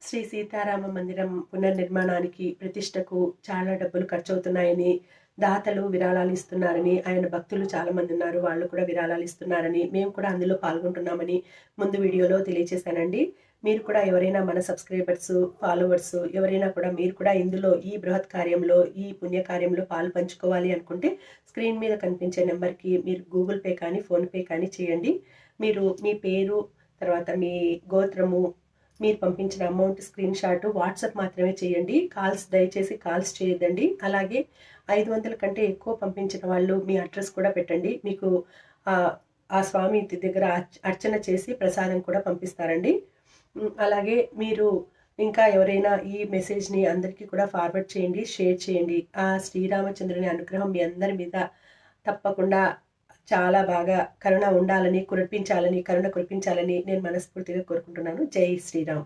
శ్రీ సీతారామ మందిరం పునర్నిర్మాణానికి ప్రతిష్టకు చాలా డబ్బులు ఖర్చవుతున్నాయని, దాతలు విరాళాలు ఇస్తున్నారని, ఆయన భక్తులు చాలామంది ఉన్నారు. వాళ్ళు కూడా విరాళాలు ఇస్తున్నారని, మేము కూడా అందులో పాల్గొంటున్నామని ముందు వీడియోలో తెలియచేశానండి. మీరు కూడా ఎవరైనా మన సబ్స్క్రైబర్స్, ఫాలోవర్స్ ఎవరైనా కూడా మీరు కూడా ఇందులో ఈ బృహత్ కార్యంలో, ఈ పుణ్య కార్యంలో పాలు పంచుకోవాలి అనుకుంటే స్క్రీన్ మీద కనిపించే నెంబర్కి మీరు గూగుల్ పే కానీ, ఫోన్పే కానీ చేయండి. మీరు మీ పేరు, తర్వాత మీ గోత్రము, మీరు పంపించిన అమౌంట్ స్క్రీన్ షాట్ వాట్సాప్ మాత్రమే చేయండి. దయచేసి కాల్స్ చేయొద్దండి. అలాగే 500 కంటే ఎక్కువ పంపించిన వాళ్ళు మీ అడ్రస్ కూడా పెట్టండి. మీకు ఆ స్వామి దగ్గర అర్చన చేసి ప్రసాదం కూడా పంపిస్తారండి. అలాగే మీరు ఇంకా ఎవరైనా ఈ మెసేజ్ని అందరికీ కూడా ఫార్వర్డ్ చేయండి, షేర్ చేయండి. ఆ శ్రీరామచంద్రుని అనుగ్రహం మీ అందరి మీద తప్పకుండా చాలా బాగా కరుణ కురిపించాలని నేను మనస్ఫూర్తిగా కోరుకుంటున్నాను. జై శ్రీరామ్.